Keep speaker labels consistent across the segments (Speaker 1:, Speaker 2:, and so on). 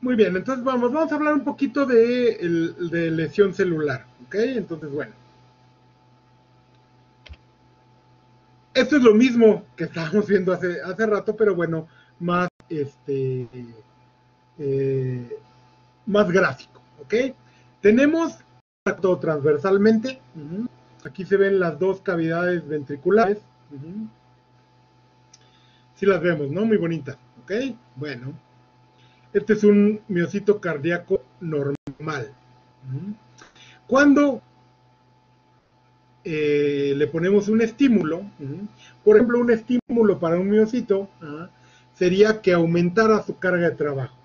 Speaker 1: Muy bien, entonces vamos a hablar un poquito de lesión celular, ¿ok? Entonces, bueno. Esto es lo mismo que estábamos viendo hace rato, pero bueno, más, eh, más gráfico, ¿ok? Tenemos todo transversalmente. Aquí se ven las dos cavidades ventriculares. Sí las vemos, ¿no? Muy bonitas, ¿ok? Bueno, este es un miocito cardíaco normal. Cuando le ponemos un estímulo, por ejemplo, un estímulo para un miocito sería que aumentara su carga de trabajo.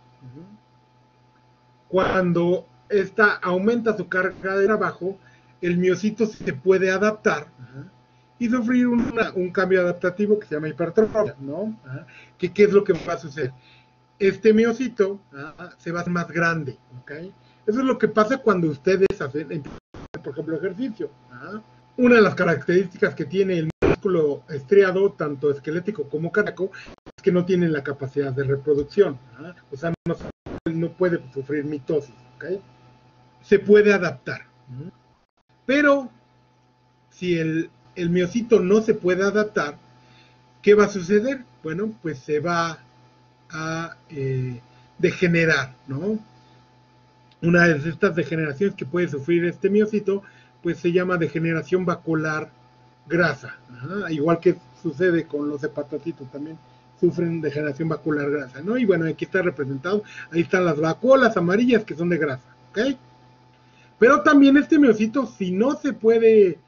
Speaker 1: Cuando esta aumenta su carga de trabajo, el miocito se puede adaptar y sufrir un cambio adaptativo que se llama hipertrofia, ¿no? ¿Qué es lo que va a suceder? Este miocito se va a hacer más grande, ¿ok? Eso es lo que pasa cuando ustedes hacen, por ejemplo, ejercicio. Una de las características que tiene el músculo estriado, tanto esquelético como cardíaco, es que no tiene la capacidad de reproducción. O sea, no puede sufrir mitosis, ¿ok? Se puede adaptar. Pero si el miocito no se puede adaptar, ¿qué va a suceder? Bueno, pues se va a degenerar, ¿no? Una de estas degeneraciones que puede sufrir este miocito, pues se llama degeneración vacuolar grasa. Igual que sucede con los hepatocitos, también sufren degeneración vacuolar grasa, ¿no? Y bueno, aquí está representado, ahí están las vacuolas amarillas que son de grasa, ¿ok? Pero también este miocito, si no se puede,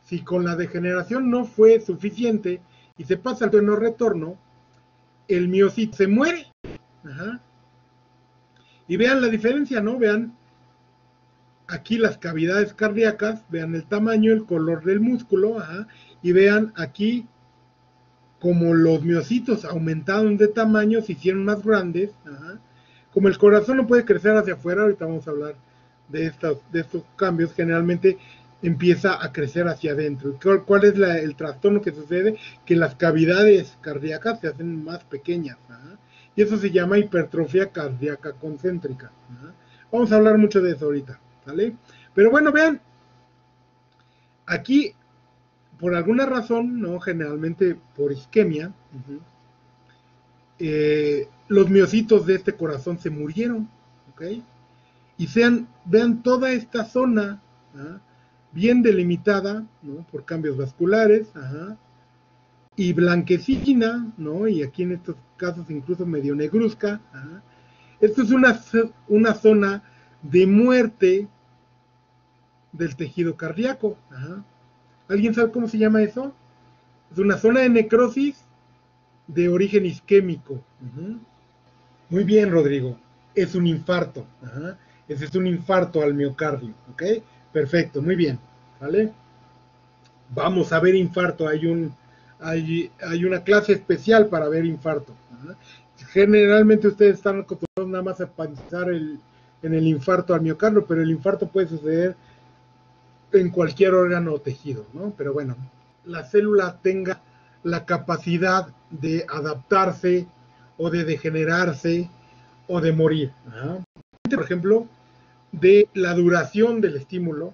Speaker 1: si con la degeneración no fue suficiente y se pasa al no retorno, el miocito se muere. Y vean la diferencia, ¿no? Vean aquí las cavidades cardíacas, vean el tamaño, el color del músculo, y vean aquí como los miocitos aumentaron de tamaño, se hicieron más grandes, como el corazón no puede crecer hacia afuera, ahorita vamos a hablar de estos cambios, generalmente empieza a crecer hacia adentro. ¿Cuál es el trastorno que sucede? Que las cavidades cardíacas se hacen más pequeñas, y eso se llama hipertrofia cardíaca concéntrica. Vamos a hablar mucho de eso ahorita, ¿vale? Pero bueno, vean, aquí por alguna razón, ¿no? Generalmente por isquemia, los miocitos de este corazón se murieron, ¿ok? Y vean toda esta zona bien delimitada, ¿no? Por cambios vasculares, y blanquecina, ¿no? Y aquí en estos casos incluso medio negruzca. Esto es una zona de muerte del tejido cardíaco. ¿Alguien sabe cómo se llama eso? Es una zona de necrosis de origen isquémico. Muy bien, Rodrigo. Es un infarto. Ese es un infarto al miocardio. ¿Ok? Perfecto, muy bien. ¿Vale? Vamos a ver infarto. Hay una clase especial para ver infarto. Generalmente ustedes están acostumbrados nada más a pensar en el infarto al miocardio, pero el infarto puede suceder en cualquier órgano o tejido, ¿no? Pero bueno, la célula tenga la capacidad de adaptarse o de degenerarse o de morir. Por ejemplo, de la duración del estímulo.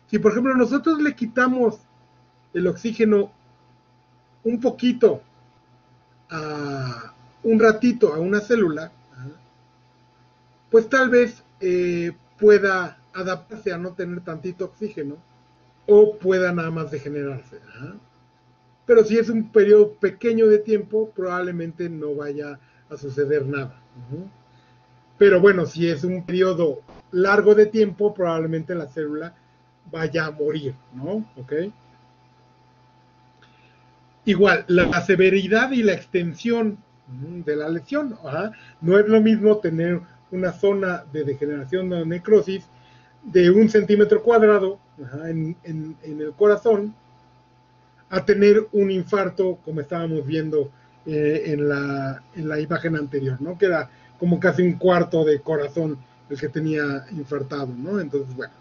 Speaker 1: Si por ejemplo nosotros le quitamos el oxígeno un poquito, un ratito a una célula, pues tal vez pueda adaptarse a no tener tantito oxígeno o pueda nada más degenerarse. Pero si es un periodo pequeño de tiempo, probablemente no vaya a suceder nada. Pero bueno, si es un periodo largo de tiempo, probablemente la célula vaya a morir, ¿no? ¿Ok? Igual, la severidad y la extensión de la lesión. No es lo mismo tener una zona de degeneración o necrosis de 1 centímetro cuadrado en el corazón a tener un infarto, como estábamos viendo en la imagen anterior, ¿no? Que era como casi un cuarto de corazón el que tenía infartado, ¿no? Entonces, bueno,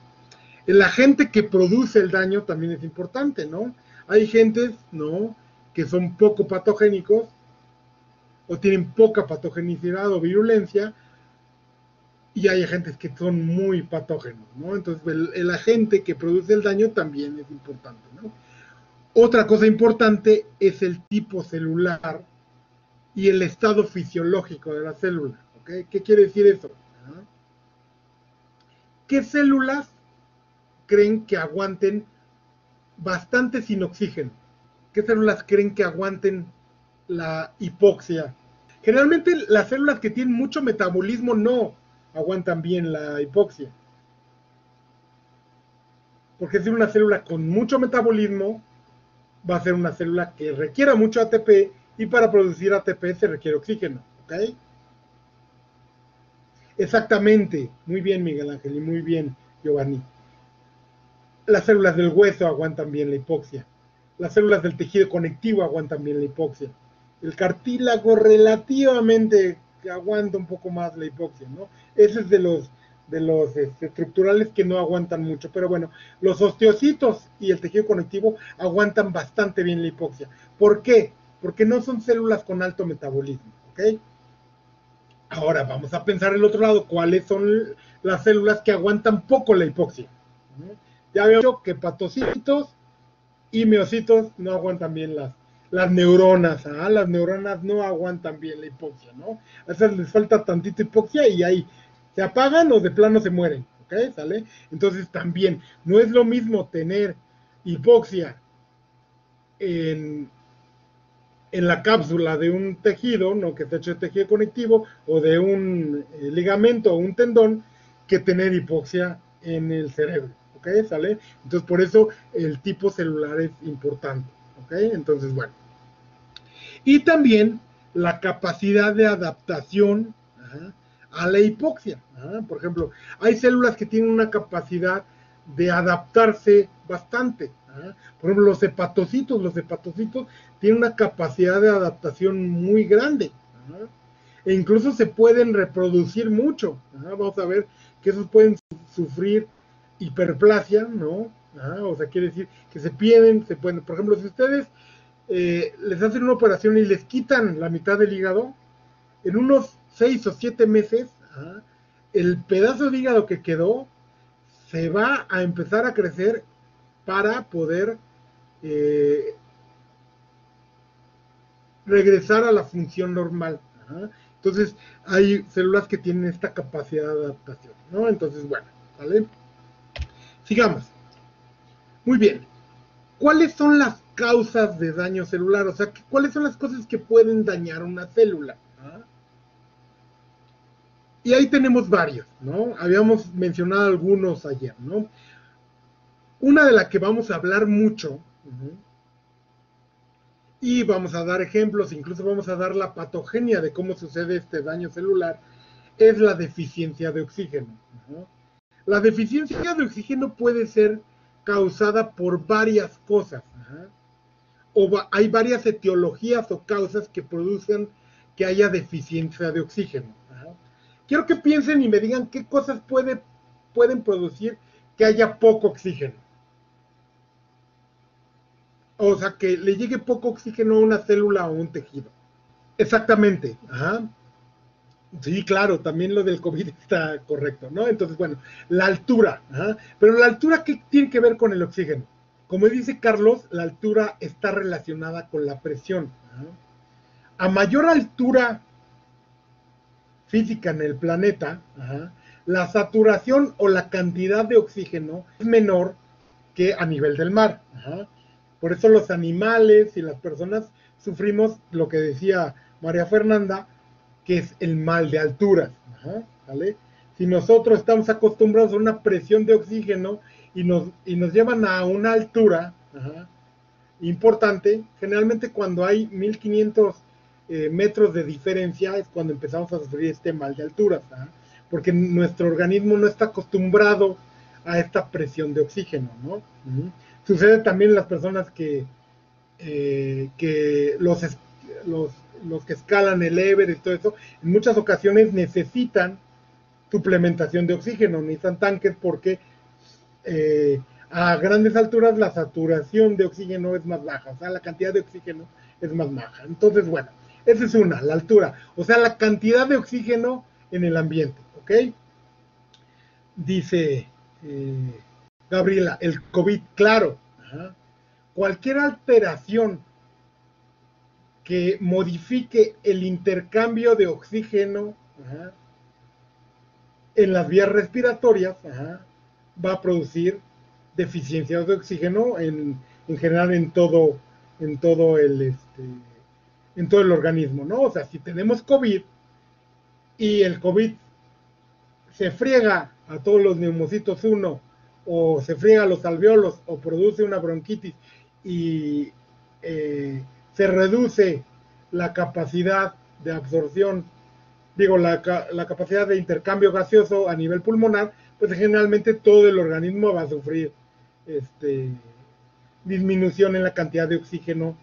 Speaker 1: el agente que produce el daño también es importante, ¿no? Hay gentes, ¿no? Que son poco patogénicos o tienen poca patogenicidad o virulencia, y hay agentes que son muy patógenos, ¿no? Entonces el agente que produce el daño también es importante, ¿no? Otra cosa importante es el tipo celular y el estado fisiológico de la célula, ¿ok? ¿Qué quiere decir eso? ¿Ah? ¿Qué células creen que aguanten bastante sin oxígeno? ¿Qué células creen que aguanten la hipoxia? Generalmente las células que tienen mucho metabolismo no aguantan bien la hipoxia. Porque si una célula con mucho metabolismo va a ser una célula que requiera mucho ATP y para producir ATP se requiere oxígeno, ¿ok? Exactamente, muy bien Miguel Ángel y muy bien Giovanni. Las células del hueso aguantan bien la hipoxia, las células del tejido conectivo aguantan bien la hipoxia, el cartílago relativamente aguanta un poco más la hipoxia, ¿no? Ese es de los estructurales que no aguantan mucho, pero bueno, los osteocitos y el tejido conectivo aguantan bastante bien la hipoxia. ¿Por qué? Porque no son células con alto metabolismo, ¿ok? Ahora vamos a pensar el otro lado, ¿cuáles son las células que aguantan poco la hipoxia? Ya había dicho que hepatocitos y miocitos no aguantan bien las neuronas, ¿ah? Las neuronas no aguantan bien la hipoxia, ¿no? A esas les falta tantito hipoxia y ahí se apagan o de plano se mueren, ¿ok? ¿Sale? Entonces también no es lo mismo tener hipoxia en, en la cápsula de un tejido, ¿no? Que está hecho de tejido conectivo o de un ligamento o un tendón, que tener hipoxia en el cerebro, ¿ok? ¿Sale? Entonces por eso el tipo celular es importante, ¿ok? Entonces, bueno. Y también la capacidad de adaptación, ¿ah?, a la hipoxia. ¿Ah? Por ejemplo, hay células que tienen una capacidad de adaptarse bastante. ¿Ah? Por ejemplo, los hepatocitos tienen una capacidad de adaptación muy grande. ¿Ah? E incluso se pueden reproducir mucho. ¿Ah? Vamos a ver que esos pueden sufrir hiperplasia, ¿no? ¿Ah? O sea, quiere decir que se pierden, se pueden, por ejemplo, si ustedes les hacen una operación y les quitan la mitad del hígado, en unos 6 o 7 meses, ¿ah?, el pedazo de hígado que quedó se va a empezar a crecer para poder eh, regresar a la función normal. ¿Ah? Entonces, hay células que tienen esta capacidad de adaptación, ¿no? Entonces, bueno, ¿vale? Sigamos. Muy bien. ¿Cuáles son las causas de daño celular? O sea, ¿cuáles son las cosas que pueden dañar una célula? ¿Ah? Y ahí tenemos varios, ¿no? Habíamos mencionado algunos ayer, ¿no? Una de las que vamos a hablar mucho, y vamos a dar ejemplos, incluso vamos a dar la patogenia de cómo sucede este daño celular, es la deficiencia de oxígeno. La deficiencia de oxígeno puede ser causada por varias cosas. O hay varias etiologías o causas que producen que haya deficiencia de oxígeno. Quiero que piensen y me digan qué cosas pueden producir que haya poco oxígeno. O sea, que le llegue poco oxígeno a una célula o un tejido. Exactamente. Ajá. Sí, claro, también lo del COVID está correcto, ¿no? Entonces, bueno, la altura. Ajá. Pero la altura, ¿qué tiene que ver con el oxígeno? Como dice Carlos, la altura está relacionada con la presión. Ajá. A mayor altura física en el planeta, ajá, la saturación o la cantidad de oxígeno es menor que a nivel del mar. Ajá. Por eso los animales y las personas sufrimos lo que decía María Fernanda, que es el mal de alturas. Ajá, ¿vale? Si nosotros estamos acostumbrados a una presión de oxígeno y nos llevan a una altura, ajá, importante, generalmente cuando hay 1500 metros de diferencia es cuando empezamos a sufrir este mal de alturas, ¿ah? Porque nuestro organismo no está acostumbrado a esta presión de oxígeno, ¿no? Sucede también en las personas que los que escalan el Everest y todo eso, en muchas ocasiones necesitan suplementación de oxígeno, necesitan tanques porque a grandes alturas la saturación de oxígeno es más baja, o sea, la cantidad de oxígeno es más baja. Entonces, bueno, esa es una, la altura, o sea, la cantidad de oxígeno en el ambiente, ¿ok? dice Gabriela, el COVID, claro. Ajá. Cualquier alteración que modifique el intercambio de oxígeno, ajá, en las vías respiratorias, ajá, va a producir deficiencias de oxígeno en general en todo en todo el organismo, ¿no? O sea, si tenemos COVID y el COVID se friega a todos los neumocitos 1 o se friega a los alveolos o produce una bronquitis y se reduce la capacidad de absorción, digo, la capacidad de intercambio gaseoso a nivel pulmonar, pues generalmente todo el organismo va a sufrir disminución en la cantidad de oxígeno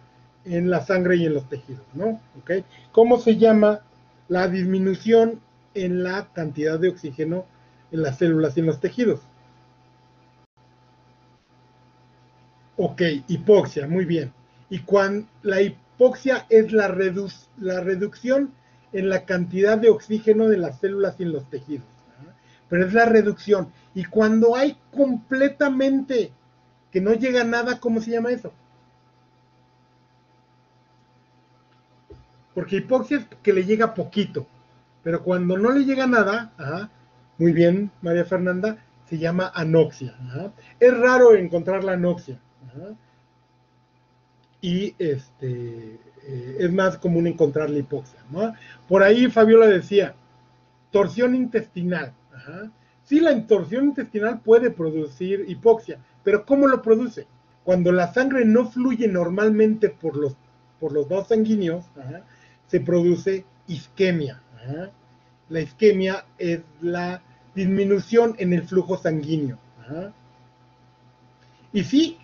Speaker 1: en la sangre y en los tejidos, ¿no? ¿Okay? ¿Cómo se llama la disminución en la cantidad de oxígeno en las células y en los tejidos? Ok, hipoxia, muy bien. Y cuando la hipoxia es la reducción en la cantidad de oxígeno de las células y en los tejidos. ¿No? Pero es la reducción. Y cuando hay completamente que no llega nada, ¿cómo se llama eso? Porque hipoxia es que le llega poquito. Pero cuando no le llega nada, ajá, muy bien, María Fernanda, se llama anoxia. Ajá. Es raro encontrar la anoxia. Ajá. Y es más común encontrar la hipoxia, ¿no? Por ahí Fabiola decía, torsión intestinal. Ajá. Sí, la torsión intestinal puede producir hipoxia, pero ¿cómo lo produce? Cuando la sangre no fluye normalmente por los vasos sanguíneos, ajá, se produce isquemia. Ajá. La isquemia es la disminución en el flujo sanguíneo. Ajá. Y sí,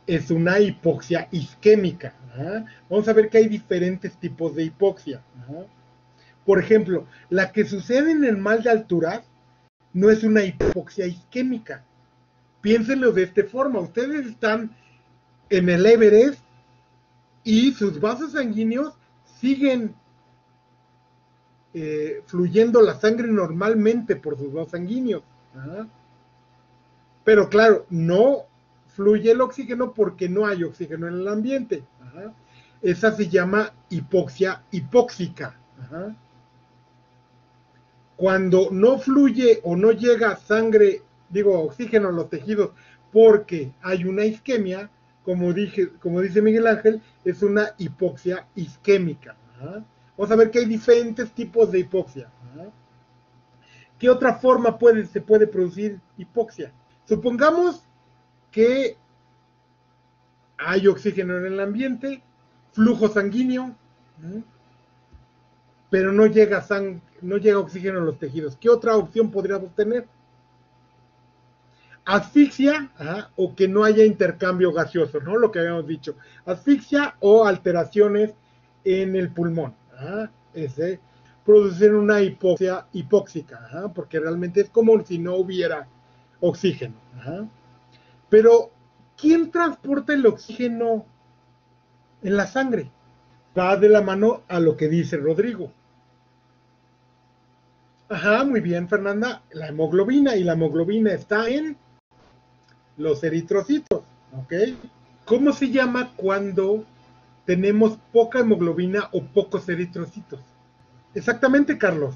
Speaker 1: es una hipoxia isquémica. ¿Ah? Vamos a ver que hay diferentes tipos de hipoxia. ¿Ah? Por ejemplo, la que sucede en el mal de alturas no es una hipoxia isquémica. Piénsenlo de esta forma. Ustedes están en el Everest y sus vasos sanguíneos siguen fluyendo la sangre normalmente por sus vasos sanguíneos. ¿Ah? Pero claro, no fluye el oxígeno porque no hay oxígeno en el ambiente. Ajá. Esa se llama hipoxia hipóxica. Ajá. Cuando no fluye o no llega sangre, digo, oxígeno a los tejidos porque hay una isquemia, como dice Miguel Ángel, es una hipoxia isquémica. Ajá. Vamos a ver que hay diferentes tipos de hipoxia. Ajá. ¿Qué otra forma se puede producir hipoxia? Supongamos que hay oxígeno en el ambiente, flujo sanguíneo, ¿no? Pero no llega oxígeno a los tejidos. ¿Qué otra opción podríamos tener? Asfixia, o que no haya intercambio gaseoso, ¿no? Lo que habíamos dicho. Asfixia o alteraciones en el pulmón. Ese, producen una hipoxia hipóxica, porque realmente es como si no hubiera oxígeno. Pero, ¿quién transporta el oxígeno en la sangre? Va de la mano a lo que dice Rodrigo. Ajá, muy bien, Fernanda. La hemoglobina, y la hemoglobina está en los eritrocitos, ¿ok? ¿Cómo se llama cuando tenemos poca hemoglobina o pocos eritrocitos? Exactamente, Carlos.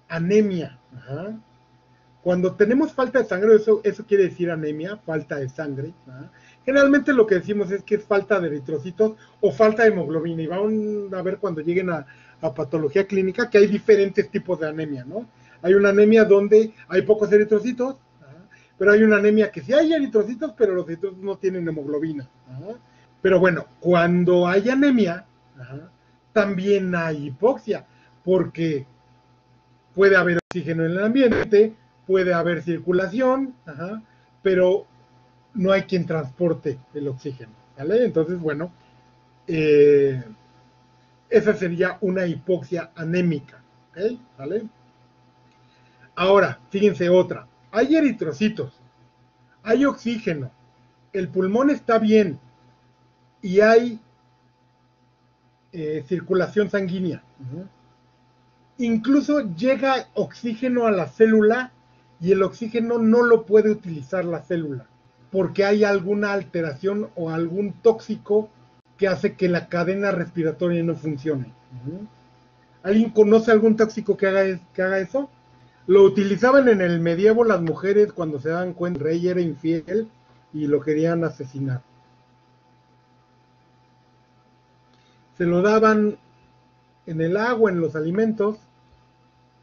Speaker 1: Anemia. Ajá. Cuando tenemos falta de sangre, eso quiere decir anemia, falta de sangre. ¿Ah? Generalmente lo que decimos es que es falta de eritrocitos o falta de hemoglobina. Y vamos a ver cuando lleguen a patología clínica que hay diferentes tipos de anemia, ¿no? Hay una anemia donde hay pocos eritrocitos, pero hay una anemia que sí hay eritrocitos, pero los eritrocitos no tienen hemoglobina. Pero bueno, cuando hay anemia, también hay hipoxia, porque puede haber oxígeno en el ambiente, puede haber circulación, pero no hay quien transporte el oxígeno, ¿vale? Entonces, bueno, esa sería una hipoxia anémica, ¿ok? ¿Vale? Ahora, fíjense otra, hay eritrocitos, hay oxígeno, el pulmón está bien y hay circulación sanguínea. Incluso llega oxígeno a la célula y el oxígeno no lo puede utilizar la célula, porque hay alguna alteración o algún tóxico que hace que la cadena respiratoria no funcione. ¿Alguien conoce algún tóxico que haga eso? Lo utilizaban en el medievo las mujeres cuando se daban cuenta que el rey era infiel y lo querían asesinar. Se lo daban en el agua, en los alimentos,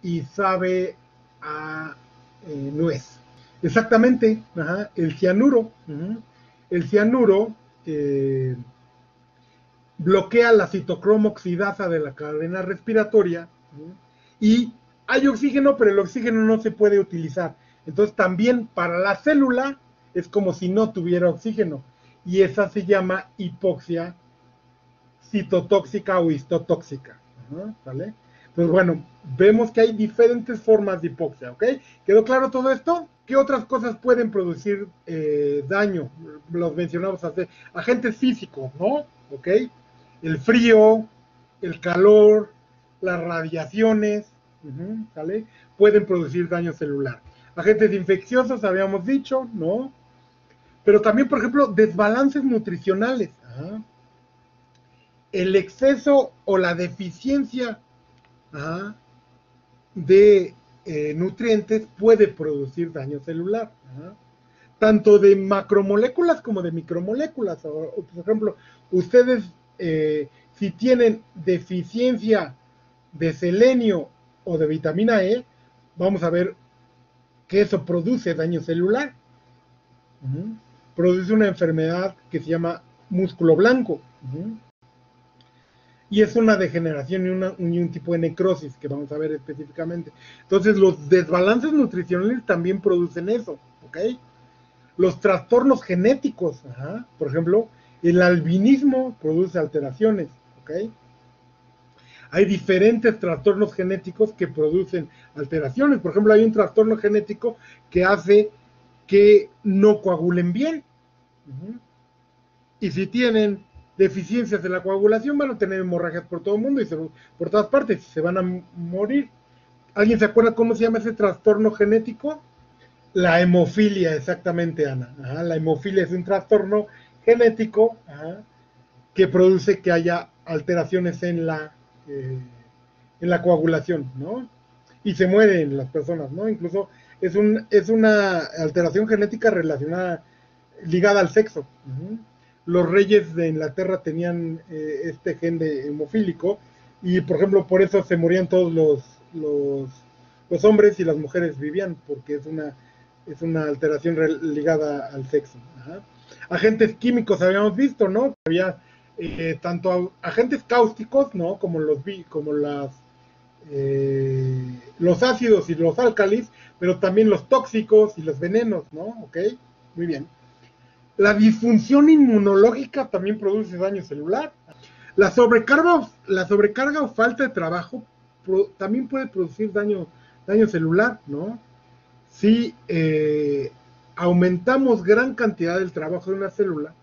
Speaker 1: y sabe a nuez. Exactamente, ajá, el cianuro. El cianuro bloquea la citocromo oxidasa de la cadena respiratoria, y hay oxígeno, pero el oxígeno no se puede utilizar. Entonces también para la célula es como si no tuviera oxígeno, y esa se llama hipoxia citotóxica o histotóxica. ¿Vale? Pues bueno, vemos que hay diferentes formas de hipoxia, ¿ok? ¿Quedó claro todo esto? ¿Qué otras cosas pueden producir daño? Los mencionamos hace, agentes físicos, ¿no? ¿Ok? El frío, el calor, las radiaciones, ¿vale? Pueden producir daño celular. Agentes infecciosos, habíamos dicho, ¿no? Pero también, por ejemplo, desbalances nutricionales. El exceso o la deficiencia de nutrientes puede producir daño celular. Tanto de macromoléculas como de micromoléculas. O, por ejemplo, ustedes, si tienen deficiencia de selenio o de vitamina E, vamos a ver que eso produce daño celular. Produce una enfermedad que se llama músculo blanco. Y es una degeneración y un tipo de necrosis que vamos a ver específicamente. Entonces, los desbalances nutricionales también producen eso, ¿ok? Los trastornos genéticos, por ejemplo, el albinismo produce alteraciones, ¿ok? Hay diferentes trastornos genéticos que producen alteraciones. Por ejemplo, hay un trastorno genético que hace que no coagulen bien. Y si tienen deficiencias en la coagulación, van a tener hemorragias por todo el mundo y por todas partes, y se van a morir. ¿Alguien se acuerda cómo se llama ese trastorno genético? La hemofilia, exactamente, Ana. La hemofilia es un trastorno genético que produce que haya alteraciones en la coagulación, ¿no? Y se mueren las personas, ¿no? Incluso es una alteración genética relacionada, ligada al sexo. Los reyes de Inglaterra tenían este gen de hemofílico, y por ejemplo por eso se morían todos los hombres, y las mujeres vivían, porque es una alteración ligada al sexo. Agentes químicos habíamos visto, ¿no? Había tanto agentes cáusticos, ¿no? Como los ácidos y los álcalis, pero también los tóxicos y los venenos, ¿no? ¿Ok? Muy bien. La disfunción inmunológica también produce daño celular. La sobrecarga o falta de trabajo también puede producir daño celular, ¿no? Si aumentamos gran cantidad del trabajo de una célula,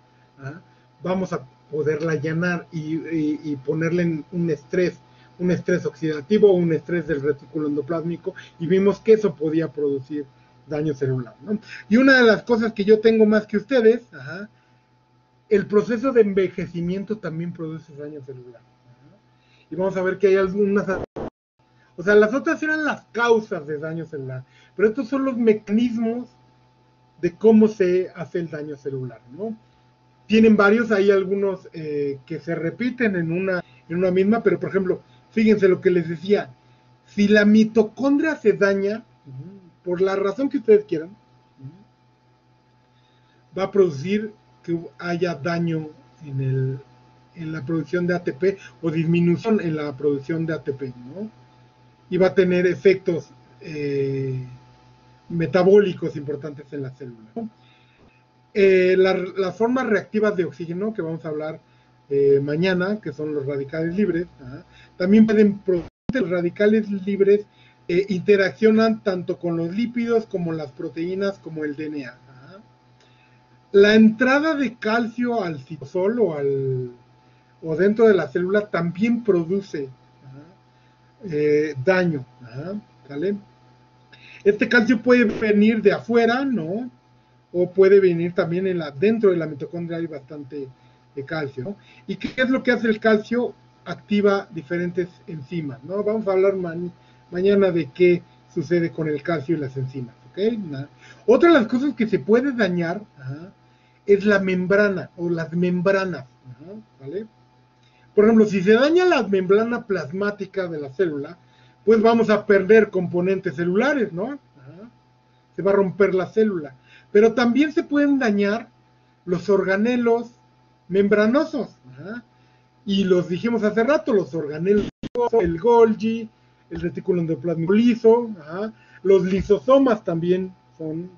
Speaker 1: vamos a poderla allanar y ponerle en un estrés oxidativo o un estrés del retículo endoplásmico, y vimos que eso podía producir daño celular, ¿no? Y una de las cosas que yo tengo más que ustedes, el proceso de envejecimiento también produce daño celular. Y vamos a ver que hay algunas, o sea, las otras eran las causas de daño celular, pero estos son los mecanismos de cómo se hace el daño celular, ¿no? Tienen varios, hay algunos que se repiten en una misma, pero por ejemplo, fíjense lo que les decía, si la mitocondria se daña, por la razón que ustedes quieran, va a producir que haya daño en la producción de ATP o disminución en la producción de ATP, ¿no? Y va a tener efectos metabólicos importantes en la célula, ¿no? Las formas reactivas de oxígeno, que vamos a hablar mañana, que son los radicales libres, también pueden producir. Los radicales libres interaccionan tanto con los lípidos como las proteínas, como el DNA. La entrada de calcio al citosol o dentro de la célula también produce daño, ¿vale? Este calcio puede venir de afuera, ¿no? O puede venir también dentro de la mitocondria hay bastante de calcio, ¿no? ¿Y qué es lo que hace el calcio? Activa diferentes enzimas, ¿no? Vamos a hablar mañana de qué sucede con el calcio y las enzimas, ¿ok? Otra de las cosas que se puede dañar es la membrana o las membranas, ¿vale? Por ejemplo, si se daña la membrana plasmática de la célula, pues vamos a perder componentes celulares, ¿no? Se va a romper la célula. Pero también se pueden dañar los organelos membranosos. Y los dijimos hace rato, los organelos, el Golgi, el retículo endoplasmático liso, los lisosomas también son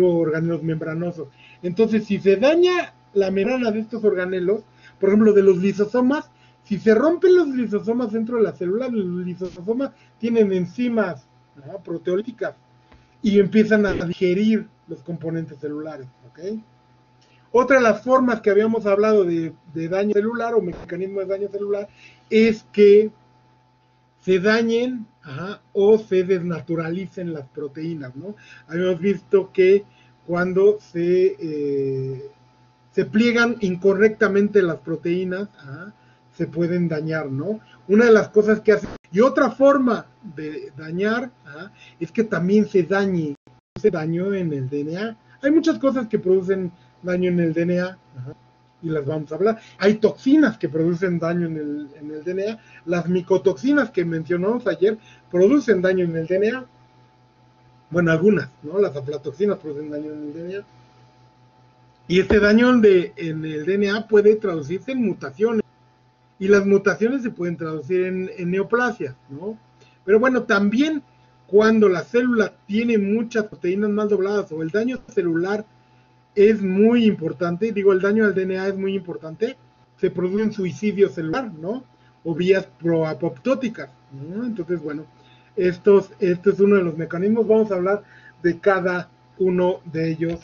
Speaker 1: organelos membranosos. Entonces, si se daña la membrana de estos organelos, por ejemplo, de los lisosomas, si se rompen los lisosomas dentro de la célula, los lisosomas tienen enzimas proteolíticas y empiezan a digerir los componentes celulares, ¿ok? Otra de las formas que habíamos hablado de daño celular o mecanismo de daño celular es que se dañen o se desnaturalicen las proteínas, ¿no? Habíamos visto que cuando se pliegan incorrectamente las proteínas, se pueden dañar, ¿no? Una de las cosas que hace, y otra forma de dañar es que también se daño en el DNA. Hay muchas cosas que producen daño en el DNA y las vamos a hablar. Hay toxinas que producen daño en el DNA. Las micotoxinas que mencionamos ayer producen daño en el DNA. Bueno, algunas, ¿no? Las aflatoxinas producen daño en el DNA. Y este daño en el DNA puede traducirse en mutaciones. Y las mutaciones se pueden traducir en neoplasias, ¿no? Pero bueno, también cuando la célula tiene muchas proteínas mal dobladas o el daño celular es muy importante, el daño al DNA es muy importante, se produce un suicidio celular, ¿no? O vías proapoptóticas, ¿no? Entonces, bueno, esto es uno de los mecanismos, vamos a hablar de cada uno de ellos